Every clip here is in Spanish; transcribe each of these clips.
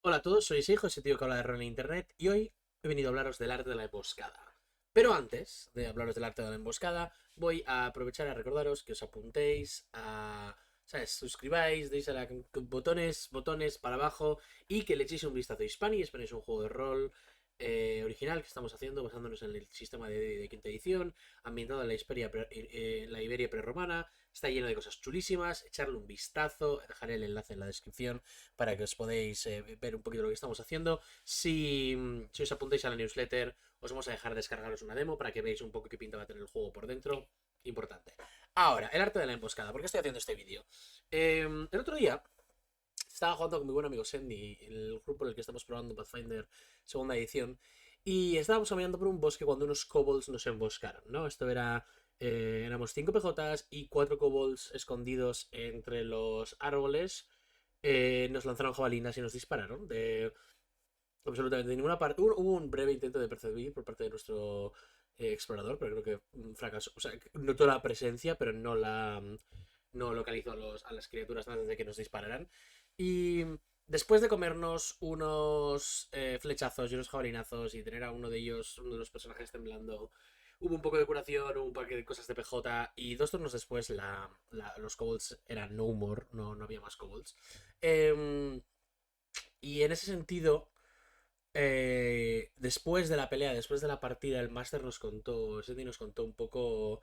Hola a todos, soy Seijo, ese tío que habla de rol en internet, y hoy he venido a hablaros del arte de la emboscada. Pero antes de hablaros del arte de la emboscada, voy a aprovechar a recordaros que os apuntéis a, ¿sabes? Suscribáis, deis a la botones para abajo y que le echéis un vistazo a Hispani. Hispani es un juego de rol original que estamos haciendo basándonos en el sistema de quinta edición, ambientado en la Iberia prerromana. Está lleno de cosas chulísimas, echarle un vistazo, dejaré el enlace en la descripción para que os podáis ver un poquito lo que estamos haciendo. Si os apuntáis a la newsletter, os vamos a dejar descargaros una demo para que veáis un poco qué pinta va a tener el juego por dentro. Importante. Ahora, el arte de la emboscada. ¿Por qué estoy haciendo este vídeo? El otro día estaba jugando con mi buen amigo Sandy, el grupo en el que estamos probando Pathfinder segunda edición, y estábamos caminando por un bosque cuando unos kobolds nos emboscaron, ¿no? Esto era... éramos 5 PJs y 4 kobolds escondidos entre los árboles. Nos lanzaron jabalinas y nos dispararon de absolutamente ninguna parte. Hubo un breve intento de percibir por parte de nuestro explorador, pero creo que fracasó. O sea, notó la presencia, pero no localizó a las criaturas antes de que nos dispararan. Y después de comernos unos flechazos y unos jabalinazos y tener a uno de ellos, uno de los personajes temblando, hubo un poco de curación, hubo un par de cosas de PJ y 2 turnos después los kobolds eran no more, no había más kobolds. Y en ese sentido, después de la pelea, después de la partida, el máster Sandy nos contó un poco,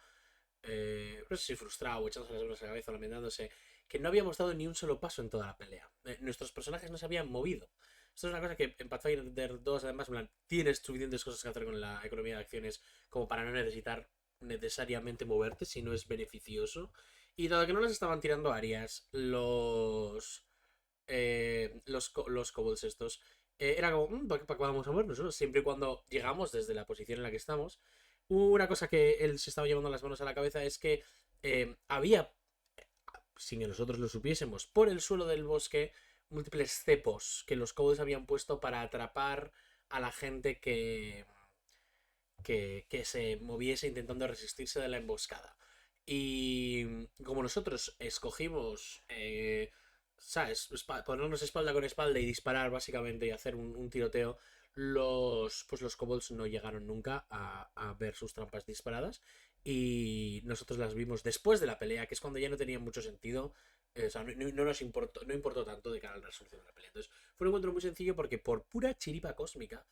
no sé si frustrado o echándose las manos a la cabeza, lamentándose, que no habíamos dado ni un solo paso en toda la pelea. Nuestros personajes no se habían movido. Esto es una cosa que en Pathfinder 2, además, tienes suficientes cosas que hacer con la economía de acciones como para no necesitar necesariamente moverte si no es beneficioso. Y dado que no les estaban tirando áreas, los kobolds estos, era como, ¿para qué vamos a movernos? ¿No? Siempre y cuando llegamos desde la posición en la que estamos. Una cosa que él se estaba llevando las manos a la cabeza es que había, sin que nosotros lo supiésemos, por el suelo del bosque, múltiples cepos que los kobolds habían puesto para atrapar a la gente que se moviese intentando resistirse de la emboscada. Y como nosotros escogimos, ¿sabes? Ponernos espalda con espalda y disparar básicamente y hacer un tiroteo, los kobolds no llegaron nunca a ver sus trampas disparadas y nosotros las vimos después de la pelea, que es cuando ya no tenía mucho sentido. O sea, no nos importó, no importó tanto de cara a la resolución de la pelea. Entonces, fue un encuentro muy sencillo porque por pura chiripa cósmica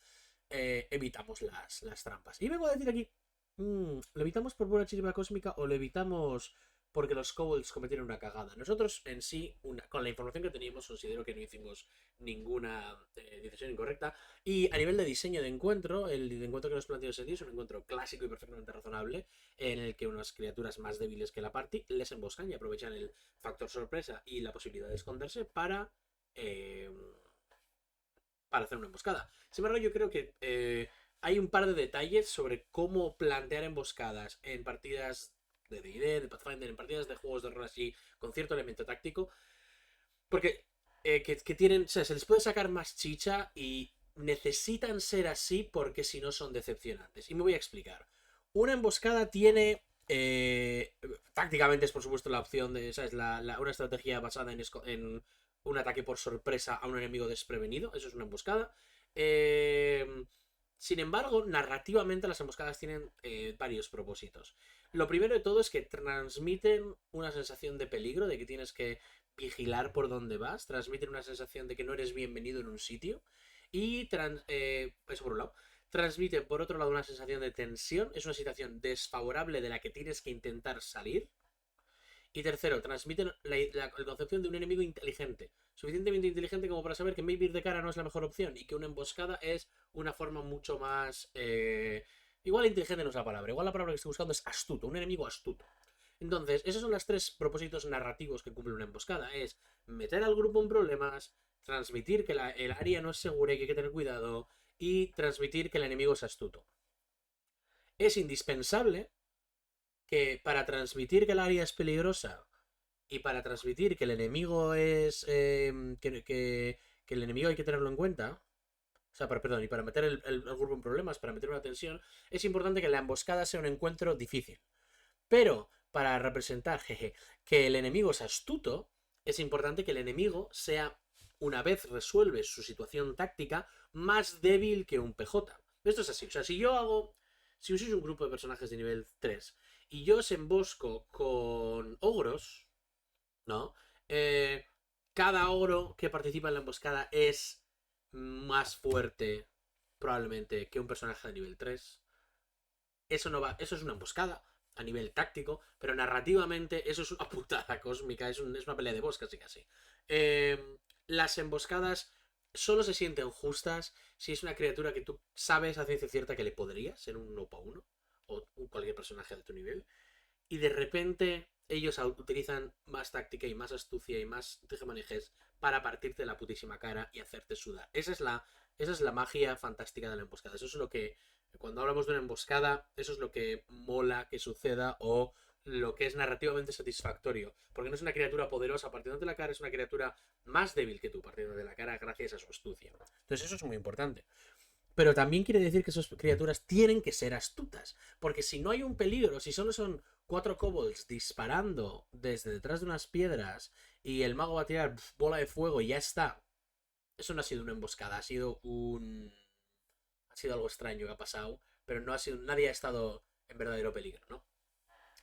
evitamos las trampas. Y vengo a decir aquí, ¿lo evitamos por pura chispa cósmica o lo evitamos porque los kobolds cometieron una cagada? Nosotros en sí, con la información que teníamos, considero que no hicimos ninguna decisión incorrecta. Y a nivel de diseño de encuentro, el de encuentro que nos planteó ese día es un encuentro clásico y perfectamente razonable, en el que unas criaturas más débiles que la party les emboscan y aprovechan el factor sorpresa y la posibilidad de esconderse eh, para hacer una emboscada. Sin embargo, yo creo que hay un par de detalles sobre cómo plantear emboscadas en partidas de D&D, de Pathfinder, en partidas de juegos de rol así, con cierto elemento táctico, porque que tienen, o sea, se les puede sacar más chicha y necesitan ser así porque si no son decepcionantes. Y me voy a explicar. Una emboscada tiene... tácticamente es por supuesto la opción de, ¿sabes? Una estrategia basada en un ataque por sorpresa a un enemigo desprevenido. Eso es una emboscada. Sin embargo, narrativamente las emboscadas tienen varios propósitos. Lo primero de todo es que transmiten una sensación de peligro, de que tienes que vigilar por dónde vas, transmiten una sensación de que no eres bienvenido en un sitio y eso por un lado. Transmiten por otro lado una sensación de tensión, es una situación desfavorable de la que tienes que intentar salir. Y tercero, transmiten la concepción de un enemigo inteligente, suficientemente inteligente como para saber que maybe ir de cara no es la mejor opción y que una emboscada es una forma mucho más... igual inteligente no es la palabra, igual la palabra que estoy buscando es astuto, un enemigo astuto. Entonces, esos son los tres propósitos narrativos que cumple una emboscada. Es meter al grupo en problemas, transmitir que el área no es segura y que hay que tener cuidado, y transmitir que el enemigo es astuto. Es indispensable que para transmitir que el área es peligrosa y para transmitir que el enemigo es... que el enemigo hay que tenerlo en cuenta, o sea, perdón, y para meter el grupo en problemas, para meter una tensión, es importante que la emboscada sea un encuentro difícil. Pero para representar, jeje, que el enemigo es astuto, es importante que el enemigo sea una vez resuelves su situación táctica, más débil que un PJ. Esto es así. O sea, si sois un grupo de personajes de nivel 3 y yo os embosco con ogros, ¿no? Eh, cada ogro que participa en la emboscada es más fuerte, probablemente, que un personaje de nivel 3. Eso no va. Eso es una emboscada a nivel táctico, pero narrativamente eso es una putada cósmica, es una pelea de boss casi casi. Las emboscadas solo se sienten justas si es una criatura que tú sabes a ciencia cierta que le podrías en un 1 para 1 o cualquier personaje de tu nivel, y de repente ellos utilizan más táctica y más astucia y más tejemanejes para partirte la putísima cara y hacerte sudar. Esa es la magia fantástica de la emboscada. Eso es lo que, cuando hablamos de una emboscada, eso es lo que mola que suceda o lo que es narrativamente satisfactorio. Porque no es una criatura poderosa partiéndote la cara, es una criatura más débil que tú partiéndote la cara gracias a su astucia. Entonces eso es muy importante. Pero también quiere decir que esas criaturas tienen que ser astutas. Porque si no hay un peligro, si solo son 4 kobolds disparando desde detrás de unas piedras y el mago va a tirar bola de fuego y ya está. Eso no ha sido una emboscada, ha sido algo extraño que ha pasado, pero no ha sido, nadie ha estado en verdadero peligro, ¿no?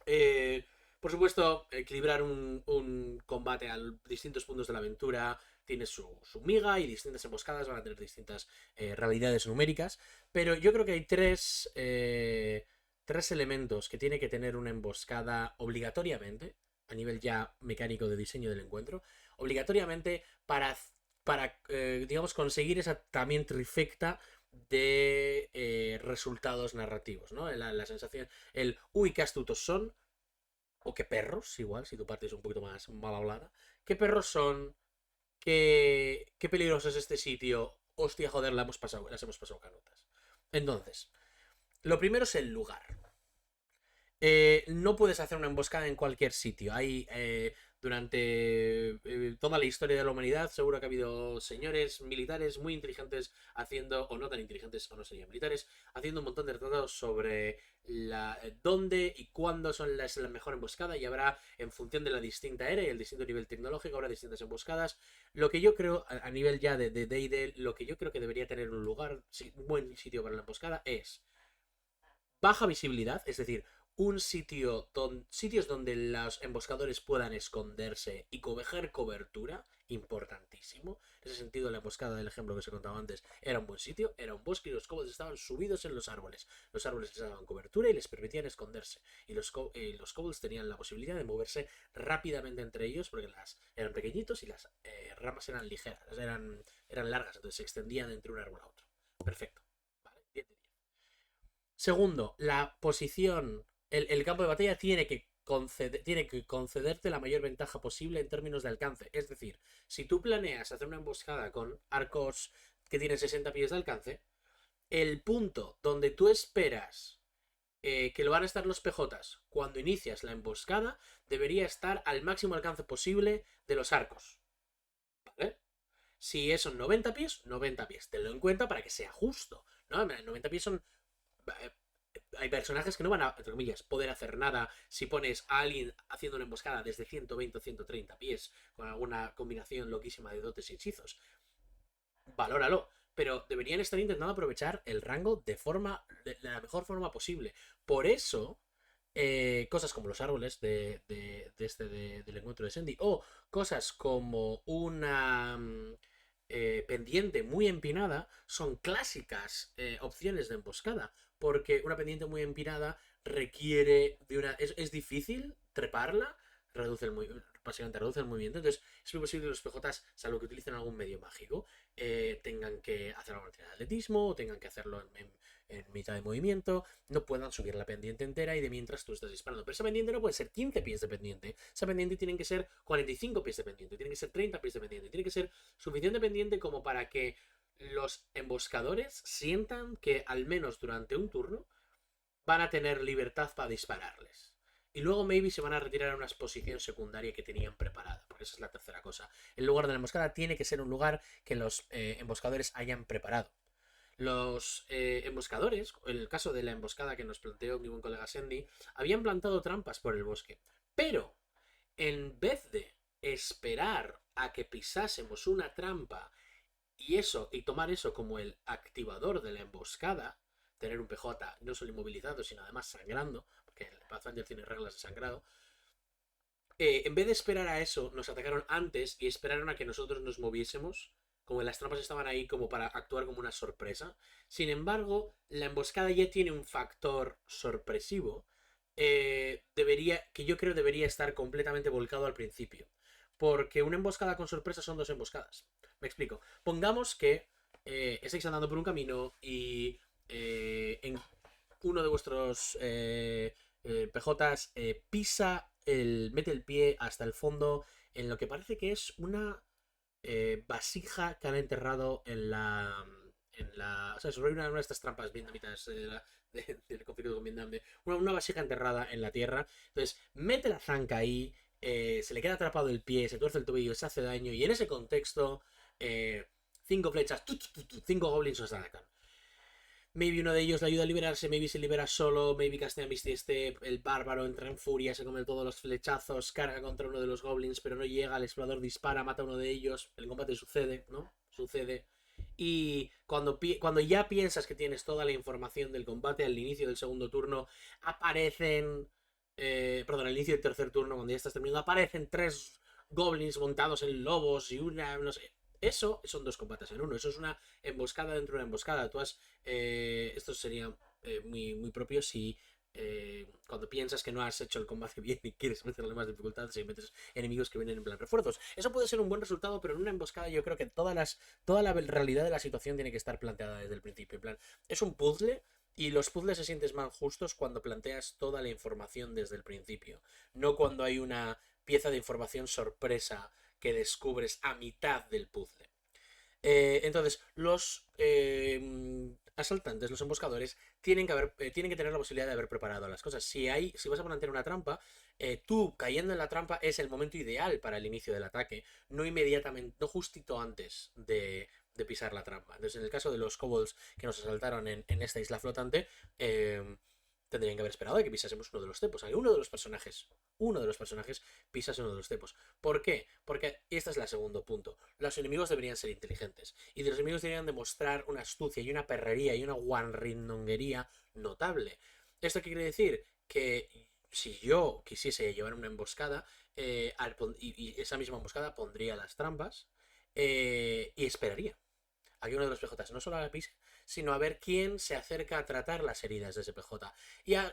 Eh, por supuesto, equilibrar un combate a distintos puntos de la aventura tiene su miga y distintas emboscadas van a tener distintas realidades numéricas, pero yo creo que hay tres elementos que tiene que tener una emboscada obligatoriamente, a nivel ya mecánico de diseño del encuentro, obligatoriamente para digamos, conseguir esa también trifecta de resultados narrativos, ¿no? La sensación, uy, qué astutos son, o qué perros, igual, si tu parte es un poquito más mal hablada, qué perros son, qué peligroso es este sitio, hostia, joder, las hemos pasado canutas. Entonces, lo primero es el lugar. No puedes hacer una emboscada en cualquier sitio. Durante toda la historia de la humanidad, seguro que ha habido señores militares muy inteligentes haciendo, o no tan inteligentes, o no serían militares, haciendo un montón de tratados sobre dónde y cuándo es la mejor emboscada, y habrá, en función de la distinta era y el distinto nivel tecnológico, habrá distintas emboscadas. Lo que yo creo, a nivel ya de D&D, lo que yo creo que debería tener un lugar, un buen sitio para la emboscada es baja visibilidad, es decir, sitios donde los emboscadores puedan esconderse y coger cobertura, importantísimo. En ese sentido, la emboscada del ejemplo que os he contado antes era un buen sitio, era un bosque y los kobolds estaban subidos en los árboles. Los árboles les daban cobertura y les permitían esconderse. Y los kobolds tenían la posibilidad de moverse rápidamente entre ellos porque eran pequeñitos y las ramas eran ligeras, eran largas, entonces se extendían entre un árbol a otro. Perfecto. Vale, 10 de 10. Segundo, la posición, el campo de batalla tiene que concederte la mayor ventaja posible en términos de alcance. Es decir, si tú planeas hacer una emboscada con arcos que tienen 60 pies de alcance, el punto donde tú esperas que lo van a estar los PJs cuando inicias la emboscada debería estar al máximo alcance posible de los arcos. ¿Vale? Si son 90 pies, 90 pies. Tenlo en cuenta para que sea justo, ¿no? 90 pies son hay personajes que no van a, entre comillas, poder hacer nada si pones a alguien haciendo una emboscada desde 120 o 130 pies con alguna combinación loquísima de dotes y hechizos. Valóralo. Pero deberían estar intentando aprovechar el rango de la mejor forma posible. Por eso, cosas como los árboles del encuentro de Sandy, o cosas como una pendiente muy empinada, son clásicas opciones de emboscada. Porque una pendiente muy empinada requiere de una. Es difícil treparla, básicamente reduce el movimiento. Entonces, es muy posible que los PJs, salvo que utilicen algún medio mágico, tengan que hacer alguna tirada de atletismo o tengan que hacerlo en mitad de movimiento, no puedan subir la pendiente entera y de mientras tú estás disparando. Pero esa pendiente no puede ser 15 pies de pendiente, esa pendiente tiene que ser 45 pies de pendiente, tiene que ser 30 pies de pendiente, tiene que ser suficiente pendiente como para que los emboscadores sientan que al menos durante un turno van a tener libertad para dispararles. Y luego maybe se van a retirar a una posición secundaria que tenían preparada, porque esa es la tercera cosa. El lugar de la emboscada tiene que ser un lugar que los emboscadores hayan preparado. Los emboscadores, en el caso de la emboscada que nos planteó mi buen colega Sandy, habían plantado trampas por el bosque. Pero, en vez de esperar a que pisásemos una trampa y tomar eso como el activador de la emboscada, tener un PJ no solo inmovilizado, sino además sangrando, porque el Pathfinder tiene reglas de sangrado. En vez de esperar a eso, nos atacaron antes y esperaron a que nosotros nos moviésemos, como las trampas estaban ahí como para actuar como una sorpresa. Sin embargo, la emboscada ya tiene un factor sorpresivo, que yo creo debería estar completamente volcado al principio. Porque una emboscada con sorpresa son dos emboscadas. Me explico. Pongamos que estáis andando por un camino y en uno de vuestros PJs mete el pie hasta el fondo en lo que parece que es una vasija que han enterrado o sea, sobre una de estas trampas vietnamitas del conflicto con Vietnam, una vasija enterrada en la tierra. Entonces, mete la zanca ahí, se le queda atrapado el pie, se tuerce el tobillo, se hace daño, y en ese contexto, cinco flechas, cinco goblins os atacan. Maybe uno de ellos le ayuda a liberarse, maybe se libera solo, maybe castea Misty Step, el bárbaro entra en furia, se come todos los flechazos, carga contra uno de los goblins, pero no llega, el explorador dispara, mata a uno de ellos, el combate sucede, ¿no? Sucede. Y cuando ya piensas que tienes toda la información del combate, al inicio del segundo turno, aparecen... perdón, al inicio del tercer turno, cuando ya estás terminando, aparecen tres goblins montados en lobos y una... no sé... Eso son dos combates en uno, eso es una emboscada dentro de una emboscada. Esto sería muy propio si cuando piensas que no has hecho el combate bien y quieres meterle más dificultades y metes enemigos que vienen en plan refuerzos. Eso puede ser un buen resultado, pero en una emboscada yo creo que toda la realidad de la situación tiene que estar planteada desde el principio. En plan, es un puzzle y los puzzles se sienten más justos cuando planteas toda la información desde el principio, no cuando hay una pieza de información sorpresa que descubres a mitad del puzzle. Entonces, los asaltantes, los emboscadores, tienen que tener la posibilidad de haber preparado las cosas. Si vas a plantear una trampa, tú cayendo en la trampa es el momento ideal para el inicio del ataque, no inmediatamente, no justito antes de pisar la trampa. Entonces, en el caso de los kobolds que nos asaltaron en esta isla flotante, tendrían que haber esperado a que pisásemos uno de los cepos. Uno de los personajes pisase uno de los cepos. ¿Por qué? Porque este es el segundo punto. Los enemigos deberían ser inteligentes. Y los enemigos deberían demostrar una astucia y una perrería y una guanrindonguería notable. ¿Esto qué quiere decir? Que si yo quisiese llevar una emboscada, y esa misma emboscada pondría las trampas y esperaría a que uno de los PJs no solo la pise, sino a ver quién se acerca a tratar las heridas de ese PJ.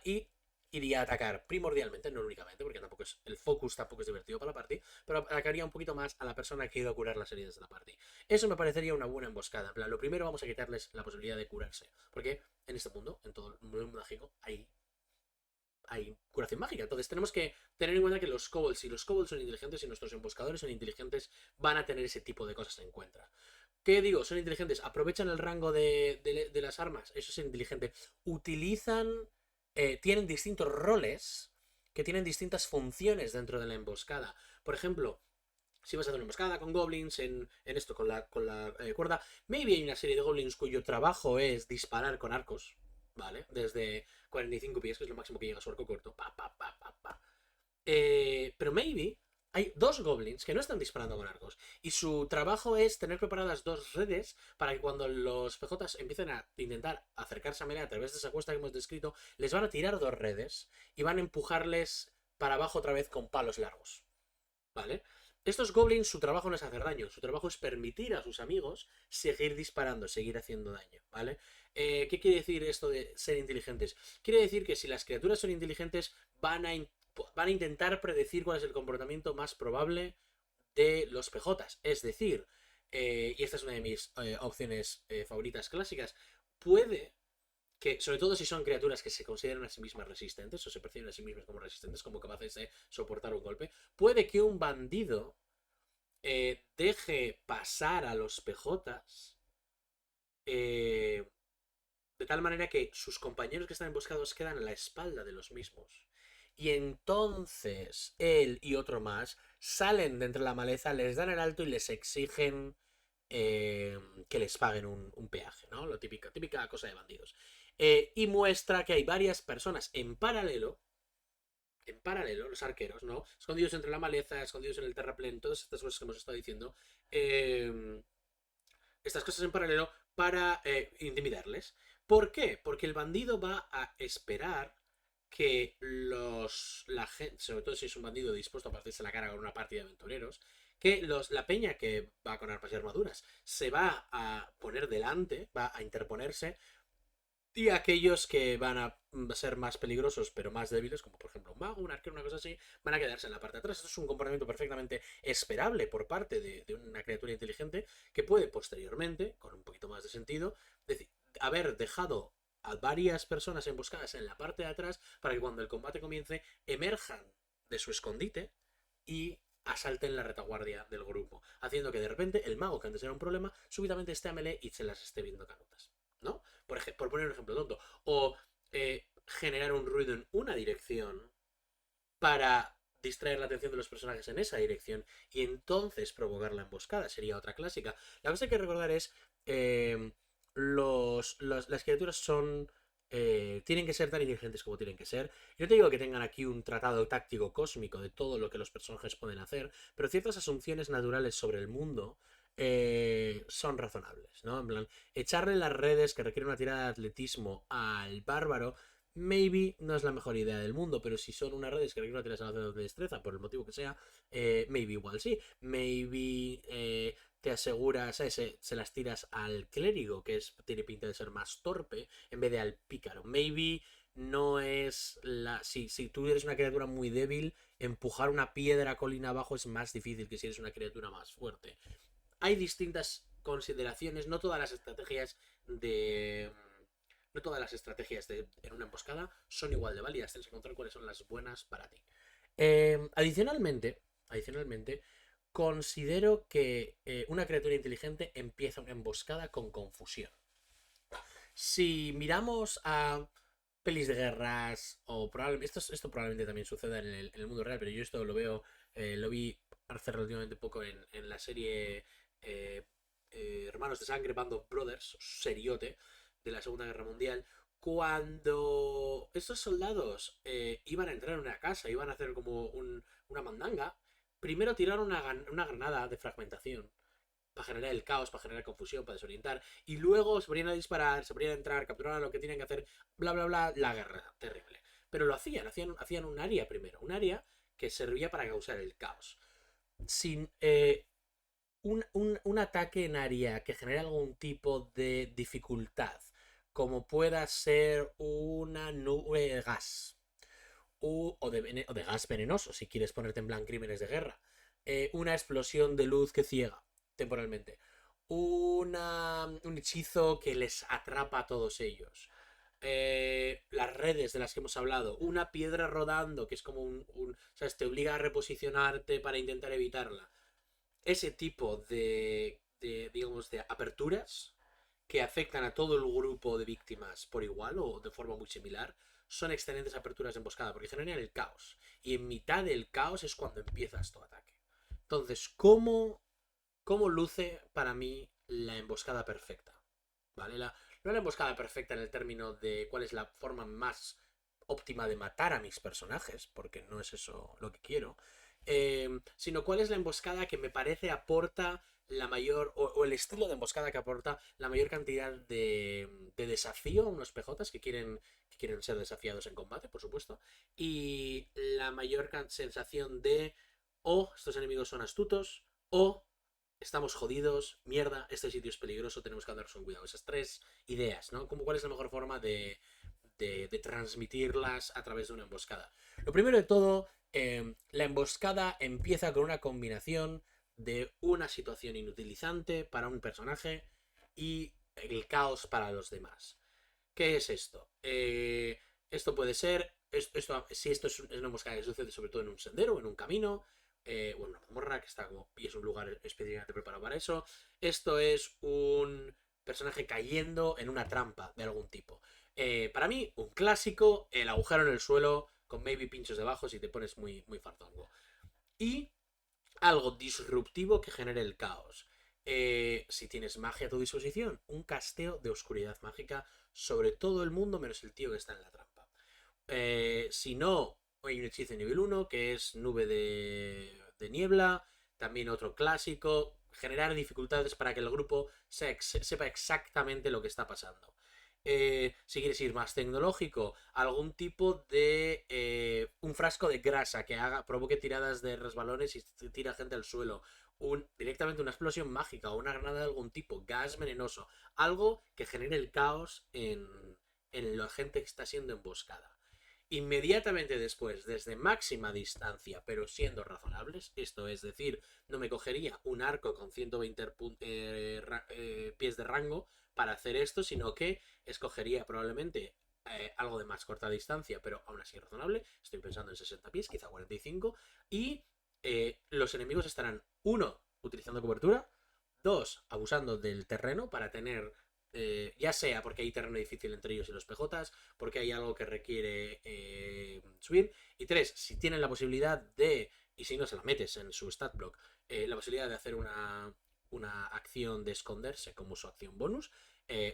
Y iría a atacar primordialmente, no únicamente, porque el focus tampoco es divertido para la party, pero atacaría un poquito más a la persona que ha ido a curar las heridas de la party. Eso me parecería una buena emboscada. En plan, lo primero vamos a quitarles la posibilidad de curarse, porque en este mundo, en todo el mundo mágico, hay curación mágica. Entonces tenemos que tener en cuenta que si los kobolds son inteligentes y nuestros emboscadores son inteligentes, van a tener ese tipo de cosas en cuenta. ¿Qué digo? Son inteligentes, aprovechan el rango de las armas, eso es inteligente. Tienen distintos roles que tienen distintas funciones dentro de la emboscada. Por ejemplo, si vas a hacer una emboscada con goblins esto, con la cuerda, maybe hay una serie de goblins cuyo trabajo es disparar con arcos, ¿vale? Desde 45 pies, que es lo máximo que llega a su arco corto. Pa, pa, pa, pa, pa. Pero maybe hay dos goblins que no están disparando con arcos y su trabajo es tener preparadas dos redes para que cuando los PJs empiecen a intentar acercarse a melee a través de esa cuesta que hemos descrito, les van a tirar dos redes y van a empujarles para abajo otra vez con palos largos, ¿vale? Estos goblins, su trabajo no es hacer daño, su trabajo es permitir a sus amigos seguir disparando, seguir haciendo daño, ¿vale? ¿Qué quiere decir esto de ser inteligentes? Quiere decir que si las criaturas son inteligentes, van a intentar predecir cuál es el comportamiento más probable de los PJs. Es decir, y esta es una de mis opciones favoritas clásicas, puede que, sobre todo si son criaturas que se consideran a sí mismas resistentes o se perciben a sí mismas como resistentes, como capaces de soportar un golpe, puede que un bandido deje pasar a los PJs de tal manera que sus compañeros que están emboscados quedan a la espalda de los mismos. Y entonces él y otro más salen de entre la maleza, les dan el alto y les exigen que les paguen un peaje, ¿no? Típica cosa de bandidos. Y muestra que hay varias personas en paralelo en paralelo, los arqueros, ¿no? Escondidos entre la maleza, escondidos en el terraplén, todas estas cosas que hemos estado diciendo. Estas cosas en paralelo para intimidarles. ¿Por qué? Porque el bandido va a esperar que la gente, sobre todo si es un bandido dispuesto a partirse la cara con una partida de aventureros, que la peña que va con armas y armaduras se va a poner delante, va a interponerse, y aquellos que van a ser más peligrosos pero más débiles, como por ejemplo un mago, un arquero, una cosa así, van a quedarse en la parte de atrás. Esto es un comportamiento perfectamente esperable por parte de una criatura inteligente que puede posteriormente, con un poquito más de sentido, haber dejado a varias personas emboscadas en la parte de atrás para que cuando el combate comience emerjan de su escondite y asalten la retaguardia del grupo, haciendo que de repente el mago, que antes era un problema, súbitamente esté a melee y se las esté viendo canutas, ¿no? Por poner un ejemplo tonto. O generar un ruido en una dirección para distraer la atención de los personajes en esa dirección y entonces provocar la emboscada. Sería otra clásica. La cosa que hay que recordar es las criaturas son... tienen que ser tan inteligentes como tienen que ser. Yo te digo que tengan aquí un tratado táctico cósmico de todo lo que los personajes pueden hacer, pero ciertas asunciones naturales sobre el mundo son razonables, ¿no? En plan, echarle las redes que requiere una tirada de atletismo al bárbaro, maybe no es la mejor idea del mundo, pero si son unas redes que requieren una tirada de destreza, por el motivo que sea, maybe igual sí. Maybe te aseguras, se las tiras al clérigo, que tiene pinta de ser más torpe, en vez de al pícaro. Maybe no es la... Si tú eres una criatura muy débil, empujar una piedra colina abajo es más difícil que si eres una criatura más fuerte. Hay distintas consideraciones, no todas las estrategias de... No todas las estrategias en una emboscada son igual de válidas, tienes que encontrar cuáles son las buenas para ti. Adicionalmente, considero que una criatura inteligente empieza una emboscada con confusión. Si miramos a pelis de guerras, o probablemente, esto probablemente también suceda en el mundo real, pero yo esto lo veo, lo vi hace relativamente poco en la serie eh, Hermanos de Sangre, Band of Brothers, seriote de la Segunda Guerra Mundial, cuando estos soldados iban a entrar en una casa, iban a hacer como una mandanga, primero tiraron una granada de fragmentación para generar el caos, para generar confusión, para desorientar, y luego se ponían a disparar, se ponían a entrar, capturaban lo que tenían que hacer, bla, bla, bla, la guerra, terrible. Pero lo hacían un área primero, un área que servía para causar el caos. Sin un ataque en área que genere algún tipo de dificultad, como pueda ser una nube de gas, o de gas venenoso, si quieres ponerte en plan crímenes de guerra, una explosión de luz que ciega temporalmente, un hechizo que les atrapa a todos ellos, las redes de las que hemos hablado, una piedra rodando que es como ¿sabes? Te obliga a reposicionarte para intentar evitarla. Ese tipo digamos, de aperturas que afectan a todo el grupo de víctimas por igual o de forma muy similar, son excelentes aperturas de emboscada porque generan el caos. Y en mitad del caos es cuando empiezas tu ataque. Entonces, ¿cómo luce para mí la emboscada perfecta? ¿Vale? No la emboscada perfecta en el término de cuál es la forma más óptima de matar a mis personajes, porque no es eso lo que quiero, sino cuál es la emboscada que me parece aporta la mayor, o el estilo de emboscada que aporta la mayor cantidad de desafío a unos PJs que quieren ser desafiados en combate, por supuesto, y la mayor sensación de o estos enemigos son astutos, o estamos jodidos, mierda, este sitio es peligroso, tenemos que andar con cuidado. Esas tres ideas, ¿no? ¿Cuál es la mejor forma de transmitirlas a través de una emboscada? Lo primero de todo, la emboscada empieza con una combinación de una situación inutilizante para un personaje y el caos para los demás. ¿Qué es esto? Esto puede ser, si esto es una emboscada que sucede sobre todo en un sendero o en un camino, o en una mazmorra que está como, y es un lugar específicamente preparado para eso. Esto es un personaje cayendo en una trampa de algún tipo. Para mí, un clásico, el agujero en el suelo con maybe pinchos debajo si te pones muy, muy fartongo. Y algo disruptivo que genere el caos. Si tienes magia a tu disposición, un casteo de oscuridad mágica sobre todo el mundo menos el tío que está en la trampa. Si no, hay un hechizo de nivel 1 que es nube de niebla. También otro clásico, generar dificultades para que el grupo sepa exactamente lo que está pasando. Si quieres ir más tecnológico, algún tipo de un frasco de grasa que provoque tiradas de resbalones y tira gente al suelo. Directamente una explosión mágica o una granada de algún tipo, gas venenoso, algo que genere el caos en la gente que está siendo emboscada. Inmediatamente después, desde máxima distancia, pero siendo razonables, esto es decir, no me cogería un arco con 120 pies de rango para hacer esto, sino que escogería probablemente algo de más corta distancia, pero aún así razonable. Estoy pensando en 60 pies, quizá 45. Y los enemigos estarán, uno, utilizando cobertura, dos, abusando del terreno para tener ya sea porque hay terreno difícil entre ellos y los PJs, porque hay algo que requiere subir. Y tres, si tienen la posibilidad de, y si no se la metes en su stat block, la posibilidad de hacer una acción de esconderse como su acción bonus,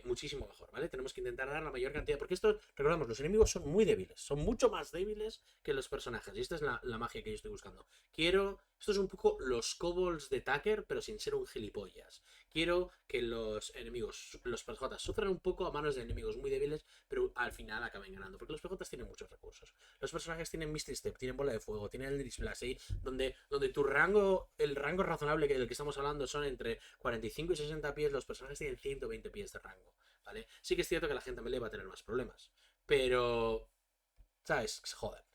muchísimo mejor, ¿vale? Tenemos que intentar dar la mayor cantidad, porque esto, recordamos, los enemigos son muy débiles, son mucho más débiles que los personajes, y esta es la magia que yo estoy buscando. Esto es un poco los kobolds de Tucker, pero sin ser un gilipollas. Quiero que los enemigos, los PJs, sufran un poco a manos de enemigos muy débiles, pero al final acaben ganando, porque los PJs tienen muchos recursos. Los personajes tienen Misty Step, tienen bola de fuego, tienen el Blast, donde tu rango, el rango razonable del que estamos hablando son entre 45 y 60 pies, los personajes tienen 120 pies de rango, ¿vale? Sí que es cierto que la gente melee va a tener más problemas, pero, ¿sabes? Joder,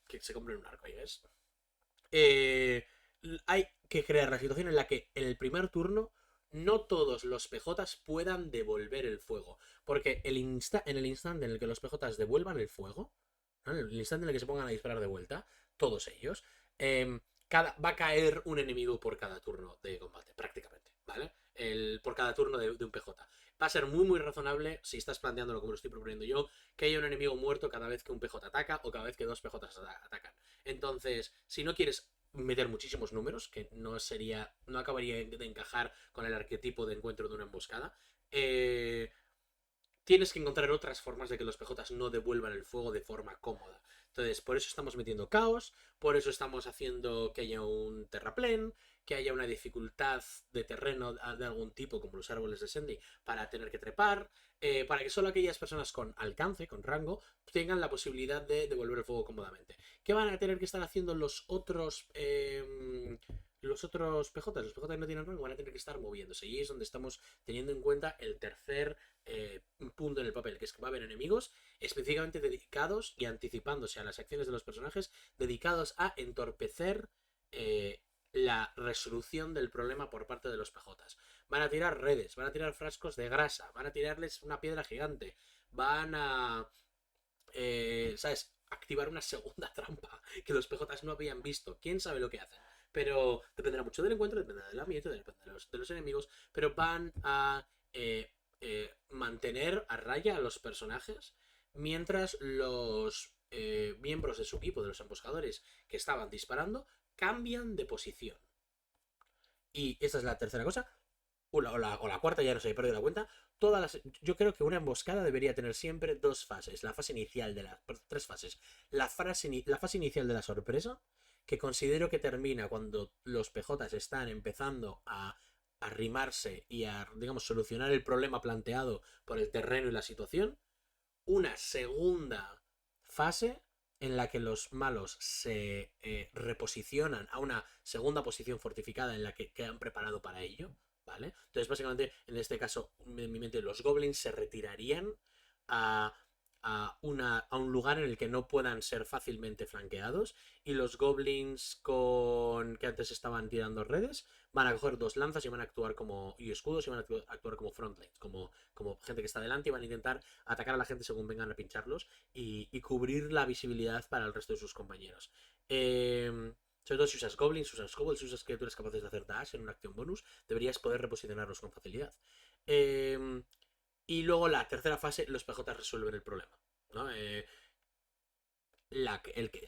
que se compren un arco, ¿y ves? Hay que crear la situación en la que en el primer turno no todos los PJs puedan devolver el fuego. Porque en el instante en el que los PJs devuelvan el fuego, ¿no? En el instante en el que se pongan a disparar de vuelta, todos ellos, va a caer un enemigo por cada turno de combate, prácticamente, ¿vale? Por cada turno de un PJ. Va a ser muy, muy razonable, si estás planteándolo como lo estoy proponiendo yo, que haya un enemigo muerto cada vez que un PJ ataca o cada vez que dos PJs atacan. Entonces, si no quieres meter muchísimos números, que no acabaría de encajar con el arquetipo de encuentro de una emboscada, tienes que encontrar otras formas de que los PJs no devuelvan el fuego de forma cómoda. Entonces, por eso estamos metiendo caos, por eso estamos haciendo que haya un terraplén, que haya una dificultad de terreno de algún tipo, como los árboles de Sandy, para tener que trepar, para que solo aquellas personas con alcance, con rango, tengan la posibilidad de devolver el fuego cómodamente. ¿Qué van a tener que estar haciendo los otros los otros PJs? Los PJs que no tienen rango van a tener que estar moviéndose. Y es donde estamos teniendo en cuenta el tercer punto en el papel, que es que va a haber enemigos específicamente dedicados y anticipándose a las acciones de los personajes, dedicados a entorpecer la resolución del problema por parte de los PJs. Van a tirar redes, van a tirar frascos de grasa, van a tirarles una piedra gigante, van a ¿sabes? Activar una segunda trampa que los PJs no habían visto. ¿Quién sabe lo que hacen? Pero dependerá mucho del encuentro, dependerá del ambiente, dependerá de los enemigos, pero van a mantener a raya a los personajes mientras los miembros de su equipo, de los emboscadores que estaban disparando, cambian de posición. Y esta es la tercera cosa. O la cuarta, ya no sé, he perdido la cuenta. Yo creo que una emboscada debería tener siempre dos fases. La fase inicial de tres fases. La fase inicial de la sorpresa, que considero que termina cuando los PJs están empezando a arrimarse y a, digamos, solucionar el problema planteado por el terreno y la situación. Una segunda fase en la que los malos se reposicionan a una segunda posición fortificada en la que quedan preparado para ello, ¿vale? Entonces, básicamente, en este caso, en mi mente, los goblins se retirarían a, a un lugar en el que no puedan ser fácilmente flanqueados, y los goblins que antes estaban tirando redes van a coger dos lanzas y van a actuar y escudos y van a actuar como frontlines, como gente que está delante, y van a intentar atacar a la gente según vengan a pincharlos y cubrir la visibilidad para el resto de sus compañeros. Sobre todo si usas goblins, si usas kobolds, si usas criaturas capaces de hacer dash en una acción bonus, deberías poder reposicionarlos con facilidad. Y luego la tercera fase, los PJ resuelven el problema, ¿no? De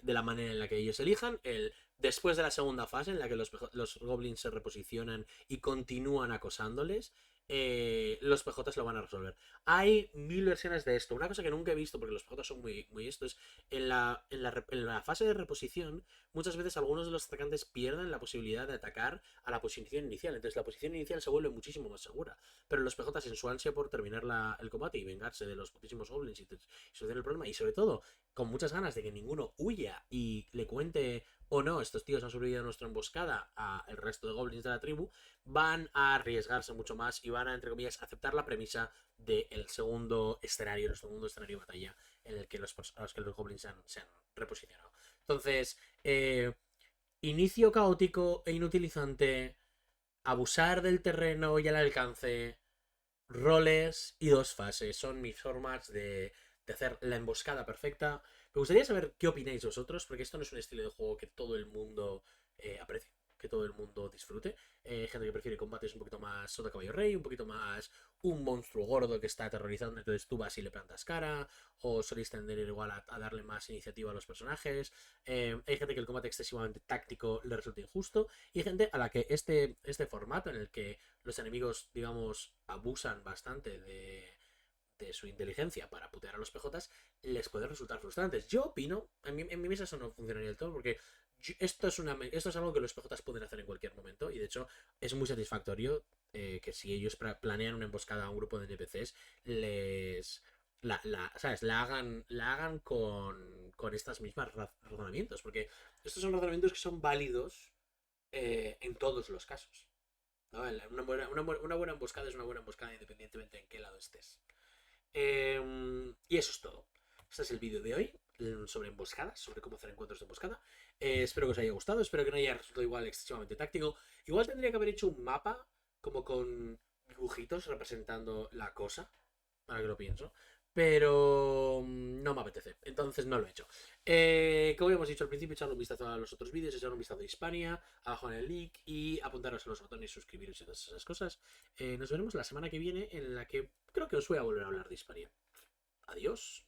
la manera en la que ellos elijan. Después de la segunda fase, en la que los goblins se reposicionan y continúan acosándoles, los PJs lo van a resolver. Hay mil versiones de esto. Una cosa que nunca he visto, porque los PJs son muy estos, en la fase de reposición, muchas veces algunos de los atacantes pierden la posibilidad de atacar a la posición inicial. Entonces la posición inicial se vuelve muchísimo más segura. Pero los PJs, en su ansia por terminar el combate y vengarse de los putísimos goblins y solucionar el problema, y sobre todo con muchas ganas de que ninguno huya y le cuente o no, estos tíos han sobrevivido a nuestra emboscada al resto de goblins de la tribu, van a arriesgarse mucho más y van a, entre comillas, aceptar la premisa del segundo escenario, el segundo escenario de batalla en el que a los que los goblins se han reposicionado. Entonces, inicio caótico e inutilizante, abusar del terreno y el alcance, roles y dos fases. Son mis formas de hacer la emboscada perfecta. Me gustaría saber qué opináis vosotros, porque esto no es un estilo de juego que todo el mundo aprecie, que todo el mundo disfrute. Gente que prefiere combates un poquito más sota caballo rey, un poquito más un monstruo gordo que está aterrorizando, entonces tú vas y le plantas cara, o soléis tender igual a darle más iniciativa a los personajes. Hay gente que el combate excesivamente táctico le resulta injusto, y hay gente a la que este formato en el que los enemigos, digamos, abusan bastante de su inteligencia para putear a los PJs, les puede resultar frustrantes. Yo opino, en mi mesa eso no funcionaría del todo, porque esto es algo que los PJs pueden hacer en cualquier momento, y de hecho es muy satisfactorio que si ellos planean una emboscada a un grupo de NPCs, les... ¿sabes? La hagan con estas mismas razonamientos, porque estos son razonamientos que son válidos en todos los casos. ¿No? Una buena emboscada es una buena emboscada independientemente en qué lado estés. Y eso es todo. Este es el vídeo de hoy sobre emboscadas, sobre cómo hacer encuentros de emboscada. Espero que os haya gustado, espero que no haya resultado igual excesivamente táctico. Igual tendría que haber hecho un mapa como con dibujitos representando la cosa, ahora que lo pienso. Pero no me apetece, entonces no lo he hecho. Como hemos dicho al principio, echad un vistazo a los otros vídeos, echad un vistazo a Hispania, abajo en el link, y apuntaros a los botones, suscribiros y todas esas cosas. Nos veremos la semana que viene, en la que creo que os voy a volver a hablar de Hispania. Adiós.